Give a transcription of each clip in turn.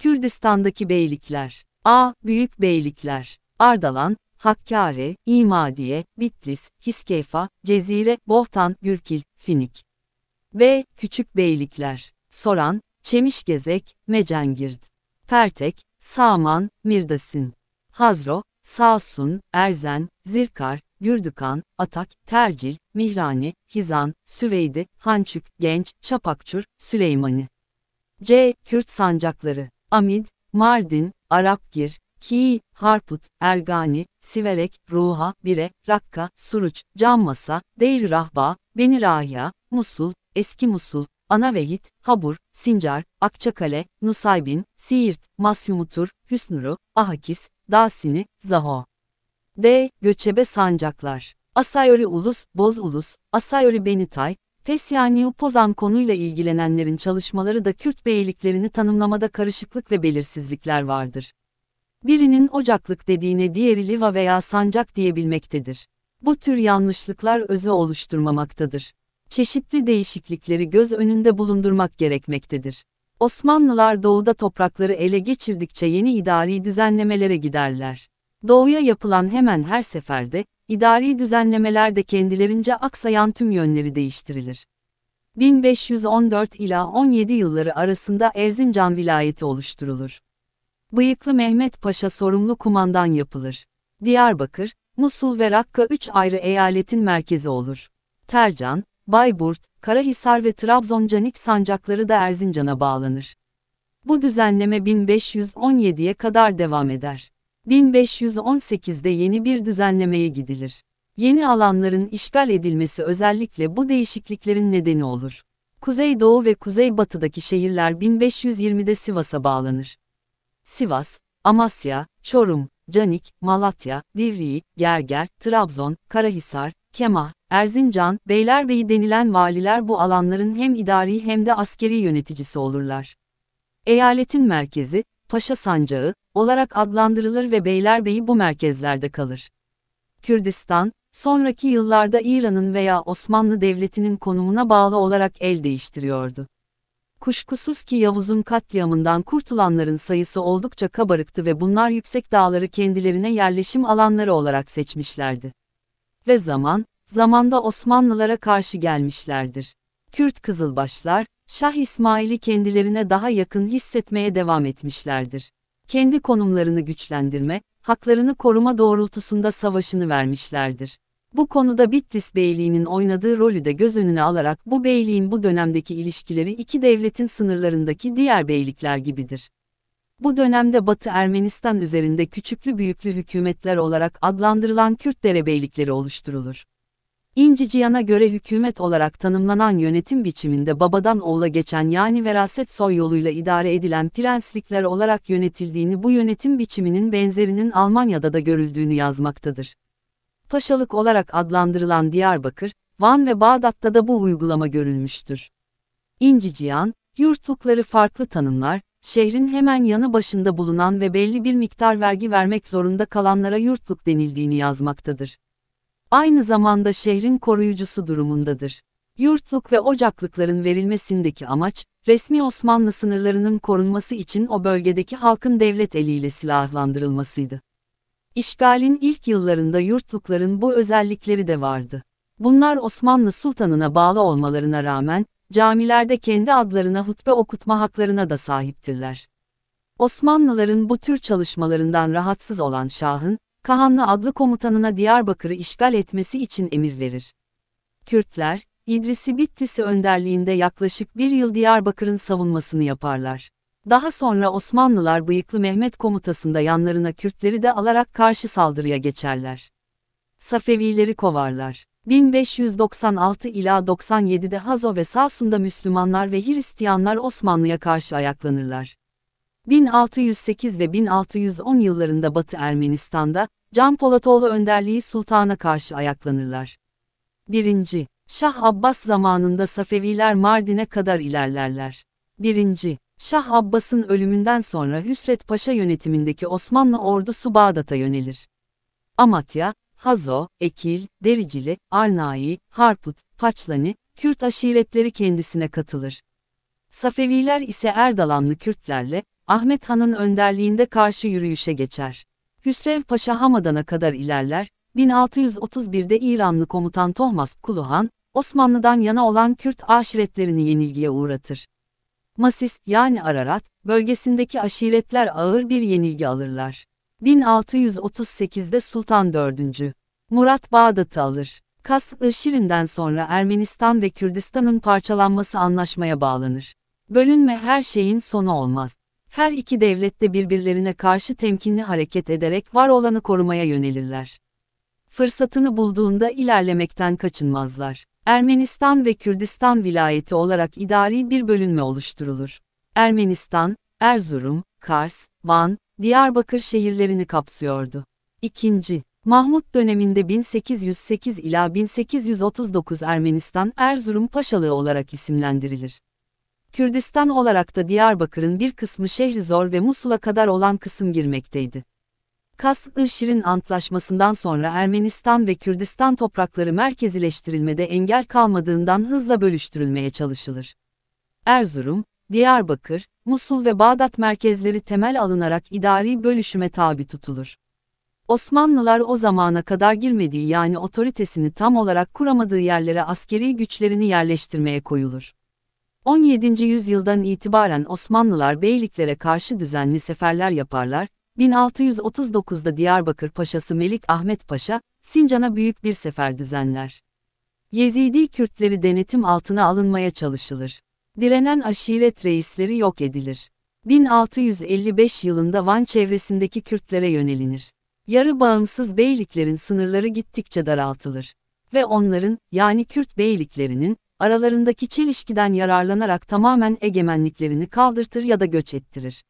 Kürdistan'daki beylikler. A. Büyük beylikler. Ardalan, Hakkari, İmadiye, Bitlis, Hiskeyfa, Cezire, Bohtan, Gürkil, Finik. B. Küçük beylikler. Soran, Çemişgezek, Mecengird. Pertek, Saman, Mirdasin. Hazro, Sağsun, Erzen, Zirkar, Gürdükan, Atak, Tercil, Mihrani, Hizan, Süveydi, Hançük, Genç, Çapakçur, Süleymani. C. Kürt sancakları. Amid, Mardin, Arapgir, Ki, Harput, Ergani, Siverek, Ruha, Bire, Rakka, Suruç, Canmasa, Deir Rahba, Beni Rahya, Musul, Eski Musul, Anavehit, Habur, Sincar, Akçakale, Nusaybin, Siirt, Masyumutur, Hüsnuru, Ahakis, Dasini, Zaho. D. Göçebe sancaklar. Asayori Ulus, Boz Ulus, Asayori Benitay, Pesyani Pozan konuyla ilgilenenlerin çalışmaları da Kürt beyliklerini tanımlamada karışıklık ve belirsizlikler vardır. Birinin ocaklık dediğine diğeri liva veya sancak diyebilmektedir. Bu tür yanlışlıklar özü oluşturmamaktadır. Çeşitli değişiklikleri göz önünde bulundurmak gerekmektedir. Osmanlılar doğuda toprakları ele geçirdikçe yeni idari düzenlemelere giderler. Doğuya yapılan hemen her seferde, idari düzenlemeler de kendilerince aksayan tüm yönleri değiştirilir. 1514 ila 17 yılları arasında Erzincan vilayeti oluşturulur. Bıyıklı Mehmet Paşa sorumlu kumandan yapılır. Diyarbakır, Musul ve Rakka 3 ayrı eyaletin merkezi olur. Tercan, Bayburt, Karahisar ve Trabzon Canik sancakları da Erzincan'a bağlanır. Bu düzenleme 1517'ye kadar devam eder. 1518'de yeni bir düzenlemeye gidilir. Yeni alanların işgal edilmesi özellikle bu değişikliklerin nedeni olur. Kuzeydoğu ve kuzeybatıdaki şehirler 1520'de Sivas'a bağlanır. Sivas, Amasya, Çorum, Canik, Malatya, Divriği, Gerger, Trabzon, Karahisar, Kemah, Erzincan, Beylerbeyi denilen valiler bu alanların hem idari hem de askeri yöneticisi olurlar. Eyaletin merkezi, Paşa Sancağı olarak adlandırılır ve Beylerbeyi bu merkezlerde kalır. Kürdistan, sonraki yıllarda İran'ın veya Osmanlı Devleti'nin konumuna bağlı olarak el değiştiriyordu. Kuşkusuz ki Yavuz'un katliamından kurtulanların sayısı oldukça kabarıktı ve bunlar yüksek dağları kendilerine yerleşim alanları olarak seçmişlerdi. Ve zamanda Osmanlılara karşı gelmişlerdir. Kürt Kızılbaşlar, Şah İsmail'i kendilerine daha yakın hissetmeye devam etmişlerdir. Kendi konumlarını güçlendirme, haklarını koruma doğrultusunda savaşını vermişlerdir. Bu konuda Bitlis Beyliği'nin oynadığı rolü de göz önüne alarak bu beyliğin bu dönemdeki ilişkileri iki devletin sınırlarındaki diğer beylikler gibidir. Bu dönemde Batı Ermenistan üzerinde küçüklü büyüklü hükümetler olarak adlandırılan Kürt derebeylikleri oluşturulur. İnci Cihan'a göre hükümet olarak tanımlanan yönetim biçiminde babadan oğula geçen yani veraset soy yoluyla idare edilen prenslikler olarak yönetildiğini bu yönetim biçiminin benzerinin Almanya'da da görüldüğünü yazmaktadır. Paşalık olarak adlandırılan Diyarbakır, Van ve Bağdat'ta da bu uygulama görülmüştür. İnci Cihan, yurtlukları farklı tanımlar, şehrin hemen yanı başında bulunan ve belli bir miktar vergi vermek zorunda kalanlara yurtluk denildiğini yazmaktadır. Aynı zamanda şehrin koruyucusu durumundadır. Yurtluk ve ocaklıkların verilmesindeki amaç, resmi Osmanlı sınırlarının korunması için o bölgedeki halkın devlet eliyle silahlandırılmasıydı. İşgalin ilk yıllarında yurtlukların bu özellikleri de vardı. Bunlar Osmanlı Sultanına bağlı olmalarına rağmen, camilerde kendi adlarına hutbe okutma haklarına da sahiptirler. Osmanlıların bu tür çalışmalarından rahatsız olan Şah'ın, Kahanlı adlı komutanına Diyarbakır'ı işgal etmesi için emir verir. Kürtler, İdrisi Bitlisi önderliğinde yaklaşık bir yıl Diyarbakır'ın savunmasını yaparlar. Daha sonra Osmanlılar Bıyıklı Mehmet komutasında yanlarına Kürtleri de alarak karşı saldırıya geçerler. Safevileri kovarlar. 1596 ila 97'de Hazo ve Samsun'da Müslümanlar ve Hristiyanlar Osmanlı'ya karşı ayaklanırlar. 1608 ve 1610 yıllarında Batı Ermenistan'da, Can Polatoğlu önderliği sultana karşı ayaklanırlar. 1. Şah Abbas zamanında Safeviler Mardin'e kadar ilerlerler. 1. Şah Abbas'ın ölümünden sonra Hüsret Paşa yönetimindeki Osmanlı ordusu Bağdat'a yönelir. Amatya, Hazo, Ekil, Dericili, Arnai, Harput, Paçlani, Kürt aşiretleri kendisine katılır. Safeviler ise Erdalanlı Kürtlerle, Ahmet Han'ın önderliğinde karşı yürüyüşe geçer. Hüsrev Paşa Hamadan'a kadar ilerler, 1631'de İranlı komutan Tohmas Kuluhan, Osmanlı'dan yana olan Kürt aşiretlerini yenilgiye uğratır. Masis yani Ararat, bölgesindeki aşiretler ağır bir yenilgi alırlar. 1638'de Sultan 4. Murat Bağdat'ı alır. Kasr-ı Şirin'den sonra Ermenistan ve Kürdistan'ın parçalanması anlaşmaya bağlanır. Bölünme her şeyin sonu olmaz. Her iki devlet de birbirlerine karşı temkinli hareket ederek var olanı korumaya yönelirler. Fırsatını bulduğunda ilerlemekten kaçınmazlar. Ermenistan ve Kürdistan vilayeti olarak idari bir bölünme oluşturulur. Ermenistan, Erzurum, Kars, Van, Diyarbakır şehirlerini kapsıyordu. İkinci Mahmut döneminde 1808 ila 1839 Ermenistan Erzurum Paşalığı olarak isimlendirilir. Kürdistan olarak da Diyarbakır'ın bir kısmı Şehrizor ve Musul'a kadar olan kısım girmekteydi. Kasr-ı Şirin Antlaşması'ndan sonra Ermenistan ve Kürdistan toprakları merkezileştirilmede engel kalmadığından hızla bölüştürülmeye çalışılır. Erzurum, Diyarbakır, Musul ve Bağdat merkezleri temel alınarak idari bölüşüme tabi tutulur. Osmanlılar o zamana kadar girmediği yani otoritesini tam olarak kuramadığı yerlere askeri güçlerini yerleştirmeye koyulur. 17. yüzyıldan itibaren Osmanlılar beyliklere karşı düzenli seferler yaparlar, 1639'da Diyarbakır Paşası Melik Ahmet Paşa, Sincan'a büyük bir sefer düzenler. Yezidi Kürtleri denetim altına alınmaya çalışılır. Direnen aşiret reisleri yok edilir. 1655 yılında Van çevresindeki Kürtlere yönelinir. Yarı bağımsız beyliklerin sınırları gittikçe daraltılır. Ve onların, yani Kürt beyliklerinin, aralarındaki çelişkiden yararlanarak tamamen egemenliklerini kaldırtır ya da göç ettirir.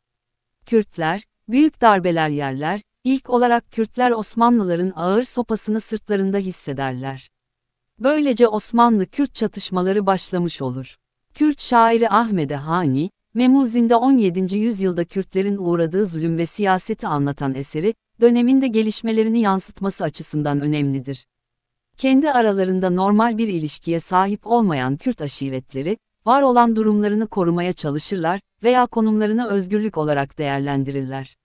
Kürtler, büyük darbeler yerler, ilk olarak Kürtler Osmanlıların ağır sopasını sırtlarında hissederler. Böylece Osmanlı-Kürt çatışmaları başlamış olur. Kürt şairi Ahmede Hani, Memuzin'de 17. yüzyılda Kürtlerin uğradığı zulüm ve siyaseti anlatan eseri, döneminde gelişmelerini yansıtması açısından önemlidir. Kendi aralarında normal bir ilişkiye sahip olmayan Kürt aşiretleri, var olan durumlarını korumaya çalışırlar veya konumlarını özgürlük olarak değerlendirirler.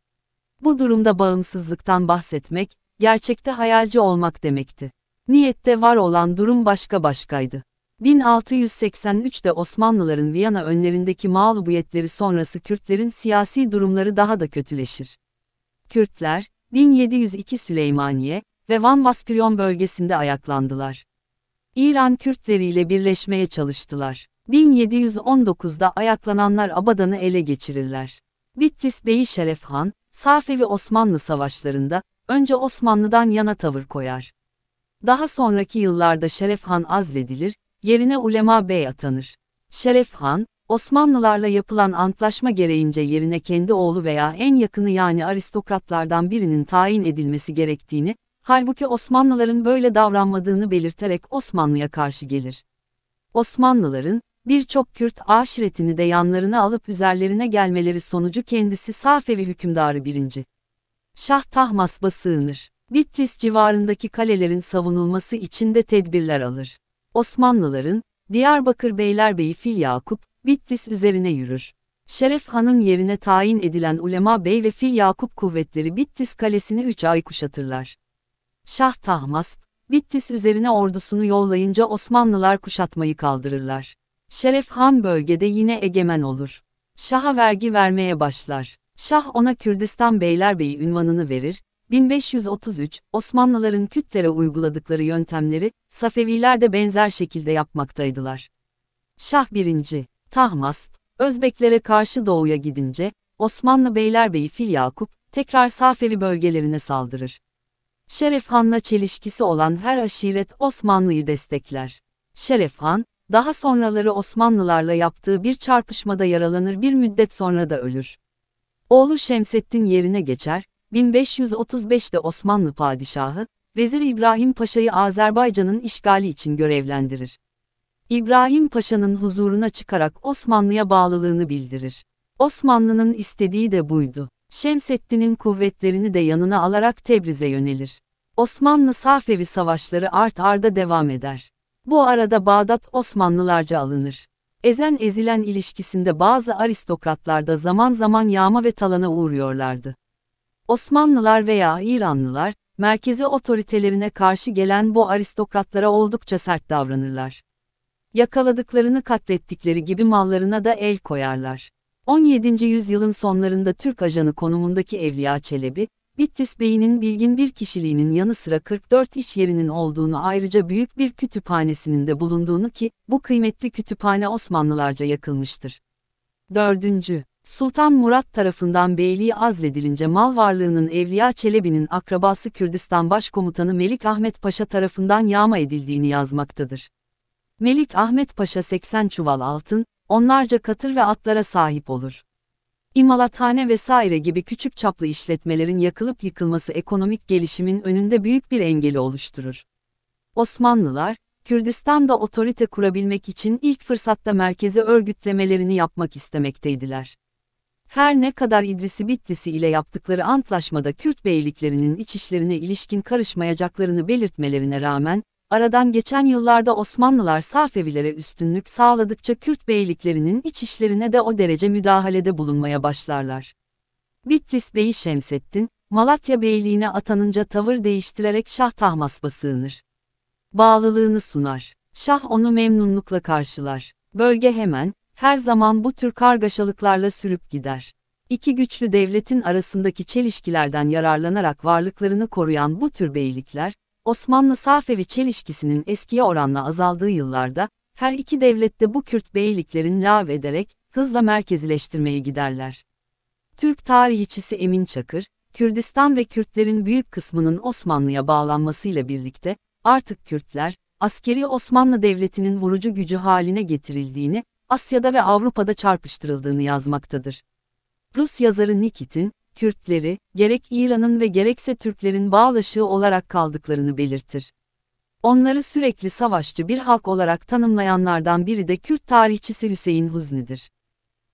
Bu durumda bağımsızlıktan bahsetmek, gerçekte hayalci olmak demekti. Niyette var olan durum başkaydı. 1683'te Osmanlıların Viyana önlerindeki mağlubiyetleri sonrası Kürtlerin siyasi durumları daha da kötüleşir. Kürtler, 1702 Süleymaniye ve Van Vaspiryon bölgesinde ayaklandılar. İran Kürtleriyle birleşmeye çalıştılar. 1719'da ayaklananlar Abadan'ı ele geçirirler. Bitlis Beyi Şeref Han, Safevi-Osmanlı savaşlarında, önce Osmanlı'dan yana tavır koyar. Daha sonraki yıllarda Şeref Han azledilir, yerine Ulema Bey atanır. Şeref Han, Osmanlılarla yapılan antlaşma gereğince yerine kendi oğlu veya en yakını yani aristokratlardan birinin tayin edilmesi gerektiğini, halbuki Osmanlıların böyle davranmadığını belirterek Osmanlı'ya karşı gelir. Osmanlıların, birçok Kürt aşiretini de yanlarına alıp üzerlerine gelmeleri sonucu kendisi Safevi hükümdarı 1. Şah Tahmasp'a sığınır. Bitlis civarındaki kalelerin savunulması için de tedbirler alır. Osmanlıların, Diyarbakır Beylerbeyi Fil Yakup, Bitlis üzerine yürür. Şeref Han'ın yerine tayin edilen Ulema Bey ve Fil Yakup kuvvetleri Bitlis kalesini 3 ay kuşatırlar. Şah Tahmasp, Bitlis üzerine ordusunu yollayınca Osmanlılar kuşatmayı kaldırırlar. Şeref Han bölgede yine egemen olur. Şah'a vergi vermeye başlar. Şah ona Kürdistan Beylerbeyi unvanını verir. 1533, Osmanlıların Kürtlere uyguladıkları yöntemleri, Safeviler de benzer şekilde yapmaktaydılar. Şah 1. Tahmasp, Özbeklere karşı doğuya gidince, Osmanlı Beylerbeyi Fil Yakup, tekrar Safevi bölgelerine saldırır. Şeref Han'la çelişkisi olan her aşiret Osmanlı'yı destekler. Şeref Han, daha sonraları Osmanlılarla yaptığı bir çarpışmada yaralanır, bir müddet sonra da ölür. Oğlu Şemseddin yerine geçer, 1535'te Osmanlı padişahı, Vezir İbrahim Paşa'yı Azerbaycan'ın işgali için görevlendirir. İbrahim Paşa'nın huzuruna çıkarak Osmanlı'ya bağlılığını bildirir. Osmanlı'nın istediği de buydu. Şemseddin'in kuvvetlerini de yanına alarak Tebriz'e yönelir. Osmanlı-Safevi savaşları art arda devam eder. Bu arada Bağdat Osmanlılarca alınır. Ezen-ezilen ilişkisinde bazı aristokratlar da zaman zaman yağma ve talana uğruyorlardı. Osmanlılar veya İranlılar, merkezi otoritelerine karşı gelen bu aristokratlara oldukça sert davranırlar. Yakaladıklarını katlettikleri gibi mallarına da el koyarlar. 17. yüzyılın sonlarında Türk ajanı konumundaki Evliya Çelebi, Bitlis Bey'inin bilgin bir kişiliğinin yanı sıra 44 iş yerinin olduğunu, ayrıca büyük bir kütüphanesinin de bulunduğunu ki, bu kıymetli kütüphane Osmanlılarca yakılmıştır. 4. Sultan Murat tarafından beyliği azledilince mal varlığının Evliya Çelebi'nin akrabası Kürdistan Başkomutanı Melik Ahmet Paşa tarafından yağma edildiğini yazmaktadır. Melik Ahmet Paşa 80 çuval altın, onlarca katır ve atlara sahip olur. İmalathane vesaire gibi küçük çaplı işletmelerin yakılıp yıkılması ekonomik gelişimin önünde büyük bir engeli oluşturur. Osmanlılar, Kürdistan'da otorite kurabilmek için ilk fırsatta merkezi örgütlemelerini yapmak istemekteydiler. Her ne kadar İdrisi Bitlisi ile yaptıkları antlaşmada Kürt beyliklerinin iç işlerine ilişkin karışmayacaklarını belirtmelerine rağmen, aradan geçen yıllarda Osmanlılar Safevilere üstünlük sağladıkça Kürt beyliklerinin iç işlerine de o derece müdahalede bulunmaya başlarlar. Bitlis Beyi Şemseddin, Malatya Beyliğine atanınca tavır değiştirerek Şah Tahmasp'a sığınır. Bağlılığını sunar. Şah onu memnunlukla karşılar. Bölge hemen, her zaman bu tür kargaşalıklarla sürüp gider. İki güçlü devletin arasındaki çelişkilerden yararlanarak varlıklarını koruyan bu tür beylikler, Osmanlı-Safevi çelişkisinin eskiye oranla azaldığı yıllarda, her iki devlet de bu Kürt beyliklerin lağvederek, hızla merkezileştirmeye giderler. Türk tarihçisi Emin Çakır, Kürdistan ve Kürtlerin büyük kısmının Osmanlı'ya bağlanmasıyla birlikte, artık Kürtler, askeri Osmanlı Devleti'nin vurucu gücü haline getirildiğini, Asya'da ve Avrupa'da çarpıştırıldığını yazmaktadır. Rus yazarı Nikit'in, Kürtleri, gerek İran'ın ve gerekse Türklerin bağlaşığı olarak kaldıklarını belirtir. Onları sürekli savaşçı bir halk olarak tanımlayanlardan biri de Kürt tarihçisi Hüseyin Huzni'dir.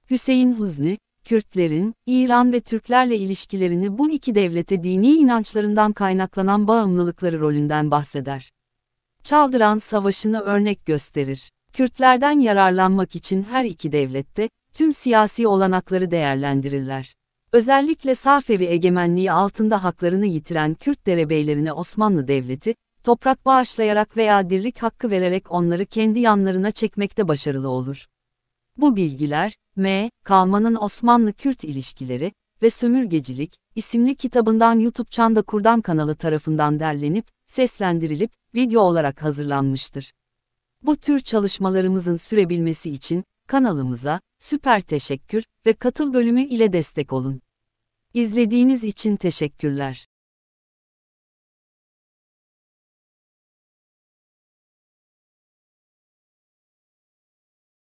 Hüseyin Huzni, Kürtlerin, İran ve Türklerle ilişkilerini bu iki devlete dini inançlarından kaynaklanan bağımlılıkları rolünden bahseder. Çaldıran Savaşı'nı örnek gösterir. Kürtlerden yararlanmak için her iki devlette, tüm siyasi olanakları değerlendirirler. Özellikle Safevi egemenliği altında haklarını yitiren Kürt derebeylerine Osmanlı Devleti, toprak bağışlayarak veya dirlik hakkı vererek onları kendi yanlarına çekmekte başarılı olur. Bu bilgiler, Kalman'ın Osmanlı-Kürt İlişkileri ve Sömürgecilik isimli kitabından YouTube Çanda Kurdan kanalı tarafından derlenip, seslendirilip, video olarak hazırlanmıştır. Bu tür çalışmalarımızın sürebilmesi için, kanalımıza, süper teşekkür ve katıl bölümü ile destek olun. İzlediğiniz için teşekkürler.